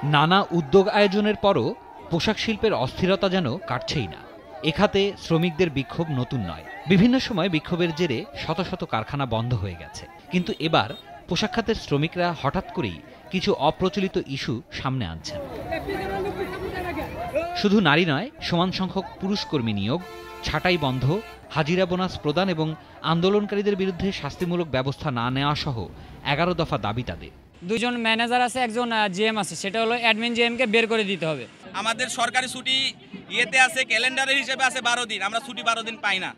নানা উদ্যোগ আয়োজনের পরও পোশাক শিল্পের অস্থিরতা যেন কাটছেই না। এ খাতে শ্রমিকদের বিক্ষোভ নতুন নয়। বিভিন্ন সময় বিক্ষোভের জেরে শত শত কারখানা বন্ধ হয়ে গেছে। কিন্তু এবার পোশাক খাতের শ্রমিকরা হঠাৎ করেই কিছু অপ্রচলিত ইস্যু সামনে আনছেন। শুধু নারী নয়, সমান সংখ্যক পুরুষ কর্মী নিয়োগ, ছাঁটাই বন্ধ, হাজিরা বোনাস প্রদান এবং আন্দোলনকারীদের বিরুদ্ধে শাস্তিমূলক ব্যবস্থা না নেওয়া সহ 11 দফা দাবি তাদের। দুজন ম্যানেজার আছে, একজন জিএম আছে, সেটা হলো অ্যাডমিন জিএমকে বের করে দিতে হবে। আমাদের সরকারি ছুটি ইয়েতে আছে, ক্যালেন্ডারের হিসেবে আছে 12 দিন, আমরা ছুটি 12 দিন পাই না।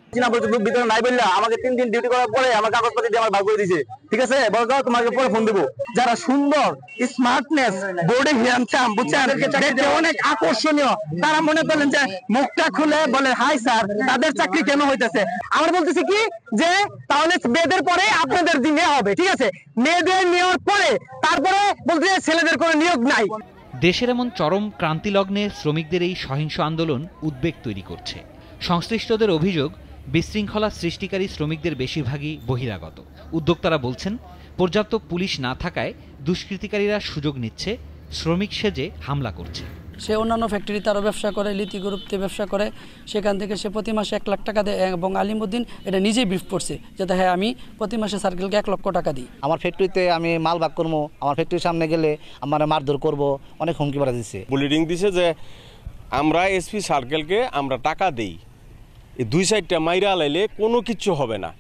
ভিতরে নাই বললা আমাকে 3 দিন ডিউটি করার পরে আমার কাগজপত্র দিয়ে আমার বার করে দিয়েছে। ঠিক আছে, বলতো তোমাকে পরে ফোন দেবো। যারা সুন্দর, স্মার্টনেস, বোর্ডে হ্যান্ডসাম, বুঝছেন, দেখতে অনেক আকর্ষণীয়, তারা মনে করলেন যে মুখটা খুলে বলে হাই স্যার, তাদের চাকরি কেন হইতেছে? আমরা বলতেছি কি যে তাহলে মেয়েদের পরে আপনাদের দিনে হবে। ঠিক আছে, মেয়েদের নেওয়ার পরে তারপরে বলতে ছেলেদের কোনো নিয়োগ নাই। দেশের এমন চরম ক্রান্তিলগ্নে শ্রমিকদের এই সহিংস আন্দোলন উদ্বেগ তৈরি করছে। সংশ্লিষ্টদের অভিযোগ, বিশৃঙ্খলা সৃষ্টিকারী শ্রমিকদের বেশিরভাগই বহিরাগত। উদ্যোক্তারা বলছেন, পর্যাপ্ত পুলিশ না থাকায় দুষ্কৃতিকারীরা সুযোগ নিচ্ছে, শ্রমিক সেজে হামলা করছে। সে অন্যান্য ফ্যাক্টরিতে আরও ব্যবসা করে, লিতি গ্রুপতে ব্যবসা করে, সেখান থেকে সে প্রতি মাসে 1 লাখ টাকা দেয় এবং আলিমুদ্দিন এটা নিজেই ব্রিফ করছে যাতে হ্যাঁ আমি প্রতি মাসে সার্কেলকে 1 লক্ষ টাকা দিই। আমার ফ্যাক্টরিতে আমি মাল ভাগ করবো, আমার ফ্যাক্টরির সামনে গেলে আমার মারধর করবো, অনেক হুমকি বাড়া দিচ্ছে। বুলেটিং দিছে যে আমরা এসপি সার্কেলকে আমরা টাকা দেই, এই 2 সাইডটা মাইরা লাইলে কোনো কিছু হবে না।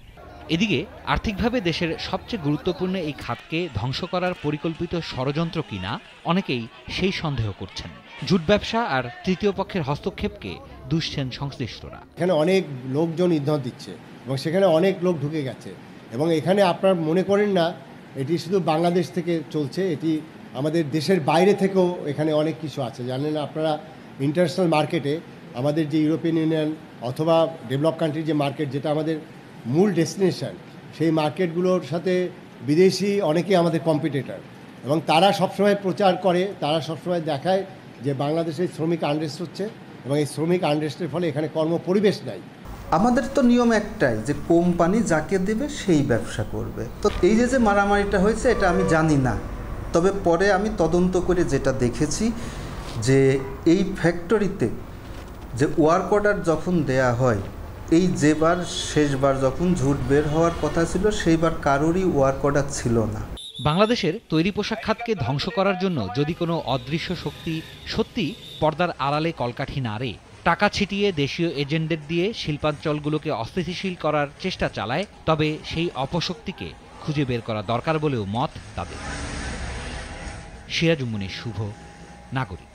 এদিকে আর্থিকভাবে দেশের সবচেয়ে গুরুত্বপূর্ণ এই খাতকে ধ্বংস করার পরিকল্পিত ষড়যন্ত্র কিনা অনেকেই সেই সন্দেহ করছেন। জুট ব্যবসা আর তৃতীয় পক্ষের হস্তক্ষেপকে দুষছেন সংশ্লিষ্টরা। এখানে অনেক লোকজন ইন্ধন দিচ্ছে এবং সেখানে অনেক লোক ঢুকে গেছে এবং এখানে আপনার মনে করেন না এটি শুধু বাংলাদেশ থেকে চলছে, এটি আমাদের দেশের বাইরে থেকেও এখানে অনেক কিছু আছে। জানেন আপনারা, ইন্টারন্যাশনাল মার্কেটে আমাদের যে ইউরোপিয়ান ইউনিয়ন অথবা ডেভেলপ কান্ট্রির যে মার্কেট, যেটা আমাদের মূল ডেস্টিনেশন, সেই মার্কেটগুলোর সাথে বিদেশি অনেকেই আমাদের কম্পিটিটর এবং তারা সবসময় প্রচার করে, তারা সবসময় দেখায় যে বাংলাদেশে শ্রমিক আনরেস্ট হচ্ছে এবং এই শ্রমিক আনরেস্টের ফলে এখানে কর্মপরিবেশ নাই। আমাদের তো নিয়ম একটাই যে কোম্পানি যাকে দেবে সেই ব্যবসা করবে। তো এই যে মারামারিটা হয়েছে এটা আমি জানি না, তবে পরে আমি তদন্ত করে যেটা দেখেছি যে এই ফ্যাক্টরিতে যে ওয়ার্ক অর্ডার যখন দেয়া হয়, এই যেবার শেষবার যখন ঝুট বের হওয়ার কথা ছিল সেইবার কারোরই ওয়ার্ক অর্ডার ছিল না। বাংলাদেশের তৈরি পোশাক খাতকে ধ্বংস করার জন্য যদি কোনো অদৃশ্য শক্তি সত্যি পর্দার আড়ালে কলকাঠি নাড়ে, টাকা ছিটিয়ে দেশীয় এজেন্টদের দিয়ে শিল্পাঞ্চলগুলোকে অস্থিতিশীল করার চেষ্টা চালায়, তবে সেই অপশক্তিকে খুঁজে বের করা দরকার বলেও মত তাদের। সিরাজুম মুনির শুভ, নাগরিক।